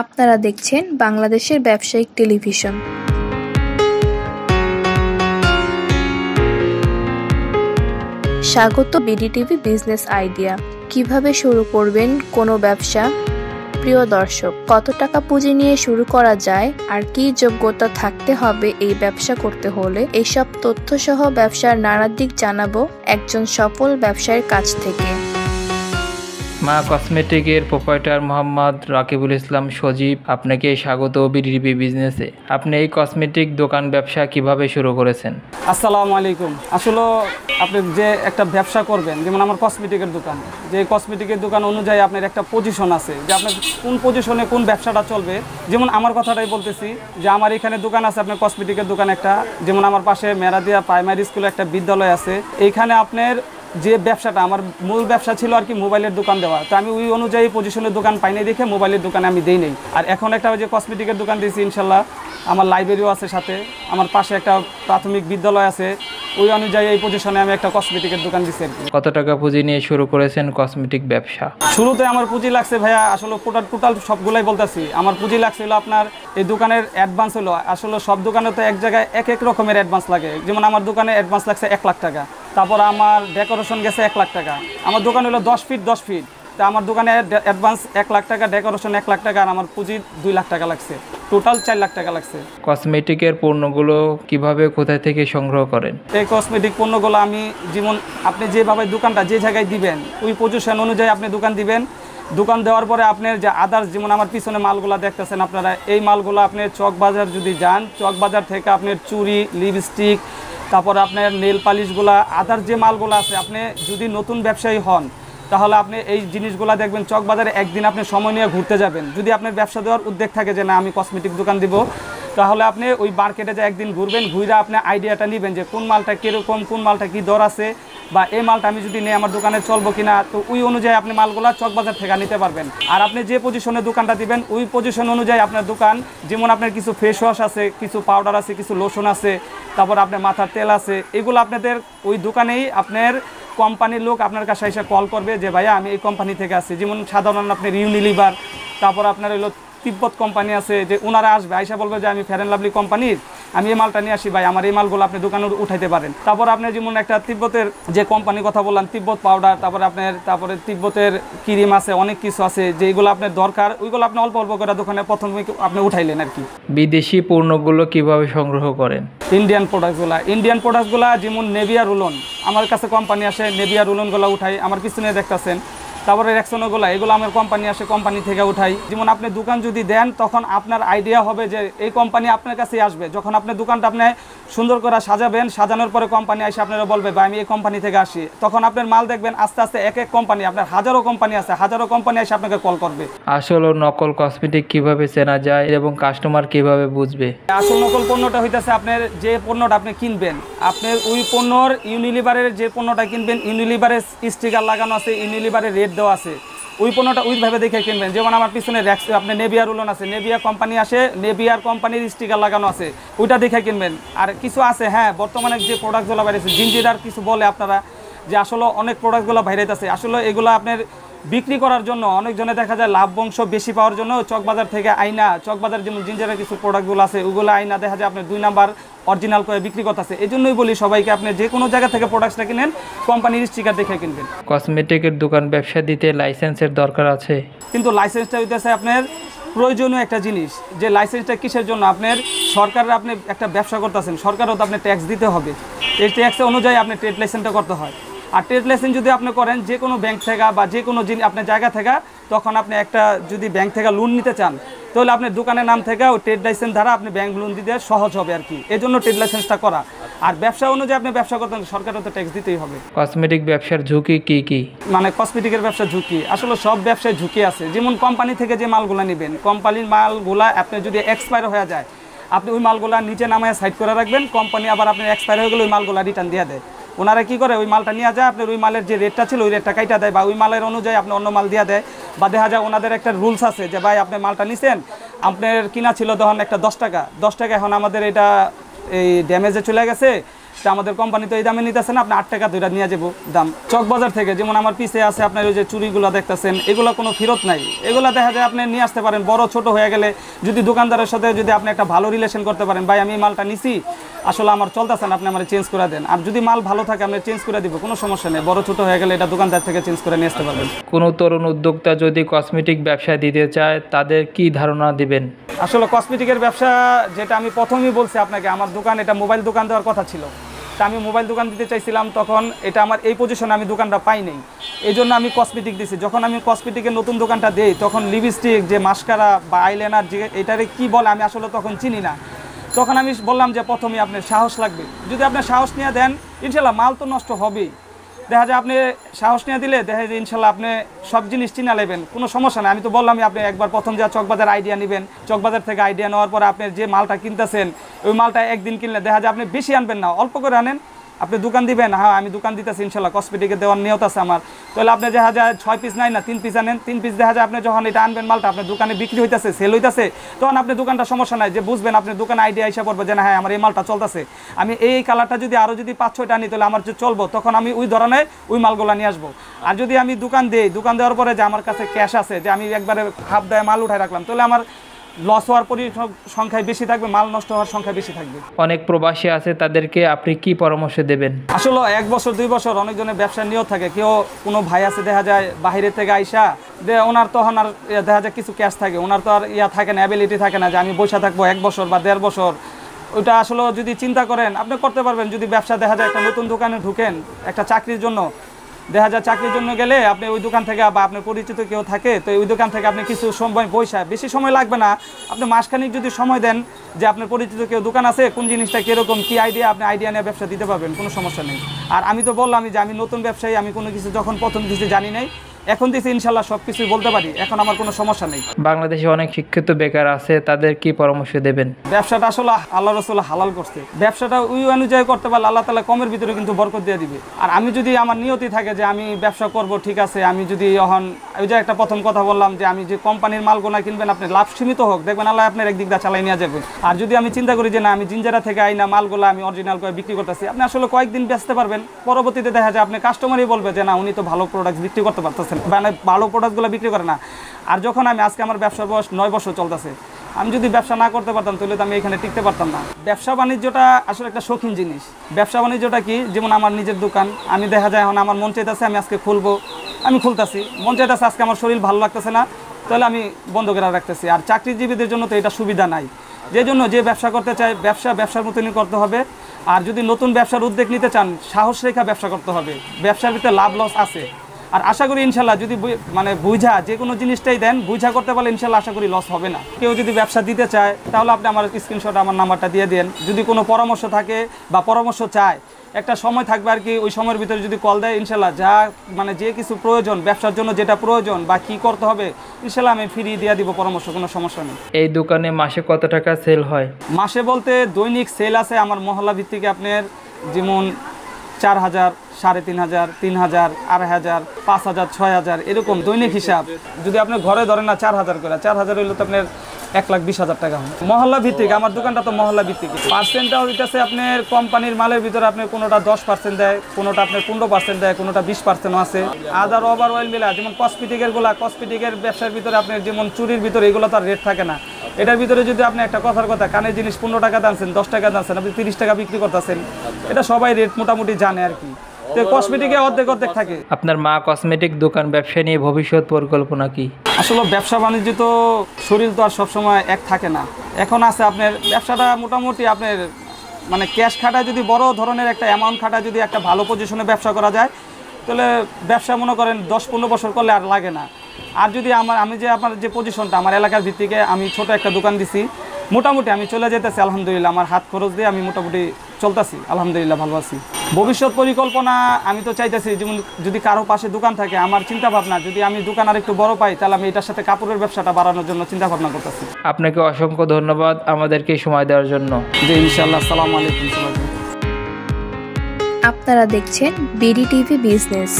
আপনারা দেখছেন বাংলাদেশের ব্যবসায়িক টেলিভিশন। স্বাগত বিডিটিভি বিজনেস আইডিয়া। কিভাবে শুরু করবেন কোনো ব্যবসা? প্রিয় দর্শক, কত টাকা পুঁজি নিয়ে শুরু করা যায় আর কি যোগ্যতা থাকতে হবে এই ব্যবসা করতে হলে, এইসব তথ্য সহ ব্যবসার নানা দিক জানাবো একজন সফল ব্যবসায়ীর কাছ থেকে। মা কসমেটিকের প্রোপাইটার মোহাম্মদ রাকিবুল ইসলাম সজীব, আপনাকে স্বাগত বিডিটিভি বিজনেসে। আপনি এই কসমেটিক দোকান ব্যবসা কিভাবে শুরু করেছেন? আসসালামু আলাইকুম। আসলে আপনি যে একটা ব্যবসা করবেন, যেমন আমার কসমেটিকের দোকান, যে কসমেটিকের দোকান অনুযায়ী আপনার একটা পজিশন আছে যে আপনার কোন পজিশনে কোন ব্যবসাটা চলবে। যেমন আমার কথাটাই বলতেছি যে আমার এখানে দোকান আছে আপনার কসমেটিকের দোকান একটা, যেমন আমার পাশে মেরাদিয়া প্রাইমারি স্কুলে একটা বিদ্যালয় আছে। এইখানে আপনার যে ব্যবসাটা আমার মূল ব্যবসা ছিল আর কি মোবাইলের দোকান দেওয়া, তো আমি ওই অনুযায়ী পজিশনের দোকান পাই নাই দেখে মোবাইলের দোকানে আমি দেই নেই। আর এখন একটা যে কসমেটিকের দোকান দিয়েছি ইনশাল্লাহ, আমার লাইব্রেরিও আছে সাথে, আমার পাশে একটা প্রাথমিক বিদ্যালয় আছে, ওই অনুযায়ী এই পজিশনে আমি একটা কসমেটিকের দোকান দিচ্ছি আর কি। কত টাকা পুঁজি নিয়ে শুরু করেছেন কসমেটিক ব্যবসা? শুরুতে আমার পুঁজি লাগছে ভাইয়া, আসলে টোটাল সবগুলাই বলতেছি, আমার পুঁজি লাগছিল আপনার এই দোকানের অ্যাডভান্স হলো, আসলে সব দোকানে তো এক জায়গায় এক এক রকমের অ্যাডভান্স লাগে। যেমন আমার দোকানে অ্যাডভান্স লাগছে 1 লাখ টাকা, তারপর আমার ডেকোরেশন গেছে 1 লাখ টাকা। আমার দোকান হলো 10 ফিট 10 ফিট, তা আমার দোকানে অ্যাডভান্স 1 লাখ টাকা, ডেকোরেশন 1 লাখ টাকা, আর আমার পুঁজি 2 লাখ টাকা লাগছে, টোটাল 4 লাখ টাকা লাগছে। কসমেটিকের পণ্যগুলো কিভাবে কোথায় থেকে সংগ্রহ করেন? এই কসমেটিক পণ্যগুলো আমি যেমন আপনি যেভাবে দোকানটা যে জায়গায় দিবেন ওই পজিশন অনুযায়ী আপনি দোকান দিবেন। দোকান দেওয়ার পরে আপনার যে আদার্স, যেমন আমার পিছনে মালগুলো দেখতেছেন আপনারা, এই মালগুলো আপনি চকবাজার যদি যান, চকবাজার থেকে আপনার চুড়ি, লিপস্টিক, তারপর আপনার নেল পালিশগুলা, আদার্স যে মালগুলো আছে, আপনি যদি নতুন ব্যবসায়ী হন তাহলে আপনি এই জিনিসগুলো দেখবেন চকবাজারে একদিন আপনি সময় নিয়ে ঘুরতে যাবেন। যদি আপনার ব্যবসা দেওয়ার উদ্যোগ থাকে যে না আমি কসমেটিক দোকান দিব, তাহলে আপনি ওই মার্কেটে যে একদিন ঘুরবেন, ঘুরে আপনি আইডিয়াটা নেবেন যে কোন মালটা কীরকম, কোন মালটা কী দর আছে, বা এই মালটা আমি যদি নিয়ে আমার দোকানে চলবো কিনা, তো ওই অনুযায়ী আপনি মালগুলো চকবাজার থেকে নিতে পারবেন। আর আপনি যে পজিশনে দোকানটা দিবেন ওই পজিশন অনুযায়ী আপনার দোকান, যেমন আপনার কিছু ফেস ওয়াশ আছে, কিছু পাউডার আছে, কিছু লোশন আছে, তারপর আপনার মাথার তেল আছে, এগুলো আপনাদের ওই দোকানেই আপনার কোম্পানির লোক আপনার কাছে এসে কল করবে যে ভাইয়া আমি এই কোম্পানি থেকে আসছি। যেমন সাধারণ আপনার ইউনিলিভার, তারপর আপনার হলো তিব্বত কোম্পানি আছে, যে ওনারা আসবে আইসা বলবে যে আমি ফেয়ার অ্যান্ড লাভলি কোম্পানির, আমি এই মালটা নিয়ে আসি ভাই, আমার এই মালগুলো আপনি দোকানে উঠাইতে পারেন। তারপর আপনি যেমন একটা তিব্বতের যে কোম্পানির কথা বললাম, তিব্বত পাউডার, তারপরে তিব্বতের ক্রিম আছে, অনেক কিছু আছে যেগুলো আপনার দরকার, ওইগুলো আপনি অল্প অল্প করে দোকানে প্রথমে আপনি উঠাইলেন আর কি। বিদেশি পণ্যগুলো কিভাবে সংগ্রহ করেন? ইন্ডিয়ান প্রোডাক্টগুলো যেমন নেভিয়া রুলন, আমার কাছে কোম্পানি আসে, নেভিয়া রুলনগুলো উঠাই, আমার পিছনে দেখতেছেন। তারপরে রেক্সোনোগুলো, এগুলো আমার কোম্পানি আসে, কোম্পানি থেকে উঠাই। যেমন আপনি দোকান যদি দেন তখন আপনার আইডিয়া হবে যে এই কোম্পানি আপনার কাছেই আসবে। যখন আপনি দোকানটা আপনি সুন্দর করে সাজাবেন, সাজানোর পরে কোম্পানি এসে আপনারা বলবে বা আমি এই কোম্পানি থেকে আসি, তখন আপনার মাল দেখবেন আস্তে আস্তে এক এক কোম্পানি, আপনার হাজারো কোম্পানি আছে, হাজারো কোম্পানি এসে আপনাকে কল করবে। আসল ও নকল কসমেটিক কিভাবে চেনা যায় এবং কাস্টমার কিভাবে বুঝবে? আসল নকল পণ্যটা হইতেছে আপনার যে পণ্যটা আপনি কিনবেন, আপনার ওই পণ্যর ইউনিলিভারের যে পণ্যটা কিনবেন, ইউনিলিভারের স্টিকার লাগানো আছে, ইউনিলিভারের রেট দেওয়া আছে, ওই পণ্যটা ওইভাবে দেখে কিনবেন। যেমন আমার পিছনে আপনার নেভিয়া রুলন আছে, নেভিয়া কোম্পানি আসে, নেভিয়ার কোম্পানির স্টিকার লাগানো আছে, ওইটা দেখে কিনবেন। আর কিছু আছে হ্যাঁ, বর্তমানে যে প্রোডাক্টগুলো বাইরেছে, জিঞ্জিরার কিছু বলে আপনারা, যে আসলে অনেক প্রোডাক্টগুলো বাইরেছে, আসলে এগুলো আপনার বিক্রি করার জন্য অনেকজনে দেখা যায় লাভ অংশ বেশি পাওয়ার জন্য চকবাজার থেকে আইনা, চকবাজার যেমন জিঞ্জারের কিছু প্রোডাক্টগুলো আছে ওগুলো আইনা দেখা যায় আপনার 2 নাম্বার অরিজিনাল করে বিক্রি করতেছে। এই জন্যই বলি সবাইকে আপনি যে কোনো জায়গা থেকে প্রোডাক্টটা কিনেন কোম্পানির স্টিকার দেখে কিনবেন। কসমেটিকের দোকান ব্যবসা দিতে লাইসেন্সের দরকার আছে, কিন্তু লাইসেন্সটা হইতেছে আপনার প্রয়োজনীয় একটা জিনিস। যে লাইসেন্সটা কিসের জন্য? আপনার সরকারের আপনি একটা ব্যবসা করতেছেন, সরকারও তো আপনি ট্যাক্স দিতে হবে, এই ট্যাক্সের অনুযায়ী আপনি ট্রেড লাইসেন্সটা করতে হয়। আর ট্রেড লাইসেন্স যদি আপনি করেন যে কোনো ব্যাংক থেকে বা যে কোনো আপনার জায়গা থেকে, তখন আপনি একটা যদি ব্যাংক থেকে লোন নিতে চান তাহলে আপনার দোকানের নাম থেকে ওই ট্রেড লাইসেন্স দ্বারা আপনি ব্যাংক লোন দিতে সহজ হবে আর কি, এই জন্য ট্রেড লাইসেন্সটা করা। আর ব্যবসা অনুযায়ী আপনি ব্যবসা করতেন, সরকারও তো ট্যাক্স দিতেই হবে। কসমেটিক ব্যবসার ঝুঁকি কি কি? মানে কসমেটিকের ব্যবসার ঝুঁকি, আসলে সব ব্যবসায় ঝুঁকি আছে। যেমন কোম্পানি থেকে যে মালগুলো নেবেন, কোম্পানির মালগুলা আপনি যদি এক্সপায়ার হয়ে যায়, আপনি ওই মালগুলা নিচে নামায় সাইড করে রাখবেন, কোম্পানি আবার আপনার এক্সপায়ার হয়ে গেলে ওই মালগুলা রিটার্ন দিয়ে দেয়। ওনারা কী করে, ওই মালটা নিয়ে যায়, আপনার ওই মালের যে রেটটা ছিল ওই রেটটা কাইটা দেয়, বা ওই মালের অনুযায়ী আপনি অন্য মাল দিয়ে দেয়। বা দেখা যায় ওনাদের একটা রুলস আছে যে ভাই আপনি মালটা নিছেন, আপনার কিনা ছিল তখন একটা 10 টাকা, এখন আমাদের এটা এই ড্যামেজে চলে গেছে, তা আমাদের কোম্পানি তো এই দামে নিতেছে না, আপনি 8 টাকা ধরে নিয়ে যাবো দাম। চকবাজার থেকে যেমন আমার পিছে আছে আপনার ওই যে চুড়িগুলো দেখতেছেন, এগুলো কোনো ফেরত নাই, এগুলো দেখা যায় আপনি নিয়ে আসতে পারেন। বড় ছোট হয়ে গেলে যদি দোকানদারের সাথে যদি আপনি একটা ভালো রিলেশন করতে পারেন, ভাই আমি এই মালটা নিছি, আসলে আমার চলতেছে না, আপনি আমার চেঞ্জ করে দেন। আর যদি মাল ভালো থাকে আপনি চেঞ্জ করে দিব, কোনো সমস্যা নেই। বড় ছোট হয়ে গেলে এটা দোকানদার থেকে চেঞ্জ করে নিয়ে আসতে পারবেন। কোনো তরুণ উদ্যোক্তা যদি কসমেটিক ব্যবসা দিতে চায় তাদের কি ধারণা দিবেন? আসলে কসমেটিকের ব্যবসা যেটা আমি প্রথমেই বলছি আপনাকে, আমার দোকান এটা মোবাইল দোকান দেওয়ার কথা ছিল। তা আমি মোবাইল দোকান দিতে চাইছিলাম, তখন এটা আমার এই পজিশনে আমি দোকানটা পাই নাই, এই জন্য আমি কসমেটিক দিছি। যখন আমি কসমেটিকের নতুন দোকানটা দেই, তখন লিপস্টিক যে মাস্কারা বা আইলাইনার যে এটারে কি বলে আমি আসলে তখন চিনি না। তখন আমি বললাম যে প্রথমেই আপনার সাহস লাগবে, যদি আপনি সাহস নিয়ে দেন ইনশাল্লাহ মাল তো নষ্ট হবেই। দেখা যায় আপনি সাহস নিয়ে দিলে দেখা যায় ইনশাল্লাহ আপনি সব জিনিস চিনা নেবেন, কোনো সমস্যা নেই। আমি তো বললামই আপনি একবার প্রথম যা চকবাজার আইডিয়া নেবেন, চকবাজার থেকে আইডিয়া নেওয়ার পরে আপনি যে মালটা কিনতেছেন ওই মালটা একদিন কিনলে দেখা যায় আপনি বেশি আনবেন না, অল্প করে আনেন। আপনি দোকান দিবেন, হ্যাঁ আমি দোকান দিতেছি ইনশাল্লাহ কসমেটিকে দেওয়ার নিয়ত আছে আমার, তাহলে আপনি দেখা যায় 6 পিস নাই না 3 পিস আনেন। 3 পিস দেখা যায় আপনি যখন এটা আনবেন মালটা আপনার দোকানে বিক্রি হইতেছে, সেল হইতেছে, তখন আপনি দোকানটা সমস্যা নাই যে বুঝবেন আপনার দোকানে আইডিয়া হিসাব করবে যে না হ্যাঁ আমার এই মালটা চলতেছে, আমি এই কালারটা যদি আরও যদি 5-6টা আনি তাহলে আমার যে চলবো, তখন আমি ওই ধরনের ওই মালগুলো নিয়ে আসবো। আর যদি আমি দোকান দিই, দোকান দেওয়ার পরে যে আমার কাছে ক্যাশ আছে, যে আমি একবারে হাফ দেয় মাল উঠাই রাখলাম, তাহলে আমার লস হওয়ার সংখ্যায় বেশি থাকবে, মাল নষ্ট হওয়ার সংখ্যা বেশি থাকবে। অনেক প্রবাসী আছে, তাদেরকে আপনি কি পরামর্শ দেবেন? আসলে 1 বছর 2 বছর অনেকজনের ব্যবসার নিয়ত থাকে, কেউ কোনো ভাই আছে দেখা যায় বাইরে থেকে আইসা ওনার তখন আর দেখা যায় কিছু ক্যাশ থাকে, ওনার তো আর থাকে না, অ্যাবিলিটি থাকে না যে আমি বসে থাকবো 1 বছর বা 1.5 বছর। ওইটা আসলে যদি চিন্তা করেন আপনি করতে পারবেন। যদি ব্যবসা দেখা যায় একটা নতুন দোকানে ঢুকেন একটা চাকরির জন্য, দেখা যায় চাকরির জন্য গেলে আপনি ওই দোকান থেকে বা আপনার পরিচিত কেউ থাকে, তো ওই দোকান থেকে আপনি কিছু সময় পয়সা, বেশি সময় লাগবে না, আপনি মাসখানিক যদি সময় দেন যে আপনার পরিচিত কেউ দোকান আছে, কোন জিনিসটা কীরকম কী আইডিয়া, আপনি আইডিয়া নিয়ে ব্যবসা দিতে পারবেন, কোনো সমস্যা নেই। আর আমি তো বললামই যে আমি নতুন ব্যবসায়ী, আমি কোনো কিছু যখন প্রথম কিছু জানি নাই, এখন দিয়েছি ইনশাল্লাহ সব কিছুই বলতে পারি, এখন আমার কোনো সমস্যা নেই। বাংলাদেশে অনেক শিক্ষিত বেকার আছে, তাদের কি পরামর্শ দেবেন? ব্যবসাটা আসলে আল্লাহ রসুল হালাল করছে, ব্যবসাটা ওই অনুযায়ী করতে পারলে আল্লাহ তাআলা কমের ভিতরে কিন্তু বরকত দিয়ে দিবে। আর আমি যদি আমার নিয়তি থাকে যে আমি ব্যবসা করব, ঠিক আছে, আমি যদি এখন ওই যে একটা প্রথম কথা বললাম যে আমি যে কোম্পানির মালগুনা কিনবেন, আপনি লাভ সীমিত হোক, দেখবেন আল্লাহ আপনার একদিক দিয়ে চালাই নিয়ে যাবে। আর যদি আমি চিন্তা করি যে না আমি জিঞ্জারা থেকে আইনা মালগুলা আমি অরিজিনাল করে বিক্রি করতেছি, আপনি আসলে কয়েকদিন বেচতে পারবেন, পরবর্তীতে দেখা যায় আপনি কাস্টমারই বলবে যে না উনি তো ভালো প্রোডাক্ট বিক্রি করতে পারতেছেন, মানে ভালো প্রোডাক্টগুলো বিক্রি করে না। আর যখন আমি আজকে আমার ব্যবসার বয়স 9 বছর চলতেছে, আমি যদি ব্যবসা না করতে পারতাম তাহলে তো আমি এখানে টিকতে পারতাম না। ব্যবসা বাণিজ্যটা আসলে একটা শৌখিন জিনিস। ব্যবসা বাণিজ্যটা কি, যেমন আমার নিজের দোকান, আমি দেখা যায় এখন আমার মন চাইতেছে আমি আজকে খুলবো, আমি খুলতেছি, মন চাইতেছে আজকে আমার শরীর ভালো লাগতেছে না, তাহলে আমি বন্ধ করে রাখতেছি। আর চাকরিজীবীদের জন্য তো এটা সুবিধা নাই, যে জন্য যে ব্যবসা করতে চায় ব্যবসার মতনই করতে হবে। আর যদি নতুন ব্যবসার উদ্যোগ নিতে চান, সাহস রেখা ব্যবসা করতে হবে, ব্যবসার ভিতরে লাভ লস আছে। আর আশা করি ইনশাল্লাহ যদি মানে বুঝা যে কোনো জিনিসটাই দেন, বুঝা করতে পারলে ইনশাল্লাহ আশা করি লস হবে না। কেউ যদি ব্যবসা দিতে চায় তাহলে আপনি আমার স্ক্রিনশট আমার নাম্বারটা দিয়ে দেন। যদি কোনো পরামর্শ থাকে বা পরামর্শ চায়, একটা সময় থাকবে আর কি, ওই সময়ের ভিতরে যদি কল দেয় ইনশাল্লাহ যা মানে যে কিছু প্রয়োজন, ব্যবসার জন্য যেটা প্রয়োজন বা কি করতে হবে ইনশাল্লাহ আমি ফ্রি দিয়ে দিব পরামর্শ, কোনো সমস্যা নেই। এই দোকানে মাসে কত টাকা সেল হয়? মাসে বলতে দৈনিক সেল আছে আমার মহল্লা ভিত্তিকে, আপনার যেমন 4000, 3500, 3000, 2500, 5000, 6000 এরকম দৈনিক হিসাব। যদি আপনি ঘরে ধরেন না 4000 করে, 4000 হইলে তো আপনার 1,20,000 টাকা হয়। মহল্লা ভিত্তিক, আমার দোকানটা তো মহল্লা ভিত্তিক। পার্সেন্টটা হইতেছে আপনার কোম্পানির মালের ভিতরে আপনার কোনোটা 10% দেয়, কোনোটা আপনার 15% দেয়, কোনোটা 20% আছে। আদার ওভারঅল মিলা যেমন কসমেটিকের ব্যবসার ভিতরে আপনার যেমন চুরির ভিতরে এগুলো তো আর রেট থাকে না। এটার ভিতরে যদি আপনি একটা কথার কথা কানের জিনিস 15 টাকা দানছেন, 10 টাকা দানছেন, আপনি 30 টাকা বিক্রি করতেছেন, এটা সবাই রেট মোটামুটি জানে আর কি। তো কসমেটিকে অর্ধেক থাকে। আপনার মা কসমেটিক দোকান ব্যবসা নিয়ে ভবিষ্যৎ পরিকল্পনা কি? আসলে ব্যবসা বাণিজ্য তো শরীর তো আর সবসময় এক থাকে না। এখন আছে আপনার ব্যবসাটা মোটামুটি আপনার মানে ক্যাশ খাটায় যদি বড় ধরনের একটা অ্যামাউন্ট খাটায় যদি একটা ভালো পজিশনে ব্যবসা করা যায়, তাহলে ব্যবসা মনে করেন 10-15 বছর করলে আর লাগে না। আর যদি আমি যে আপনার যে পজিশনটা আমার এলাকার ভিত্তিকে আমি ছোট একটা দোকান দিছি, মোটামুটি আমি চলে যেতেছি আলহামদুলিল্লাহ, আমার হাত খরচ দিয়ে আমি মোটামুটি চলতেছি আলহামদুলিল্লাহ, ভালো আছি। ভবিষ্যৎ পরিকল্পনা আমি তো চাইতেছি যেমন যদি কারো পাশে দোকান থাকে, আমার চিন্তা ভাবনা যদি আমি দোকান আর একটু বড় পাই তাহলে আমি এটার সাথে কাপড়ের ব্যবসাটা বাড়ানোর জন্য চিন্তা ভাবনা করতেছি। আপনাকে অসংখ্য ধন্যবাদ আমাদেরকে সময় দেওয়ার জন্য। জি ইনশাআল্লাহ, আসসালামু আলাইকুম। আপনারা দেখছেন বিডি টিভি বিজনেস।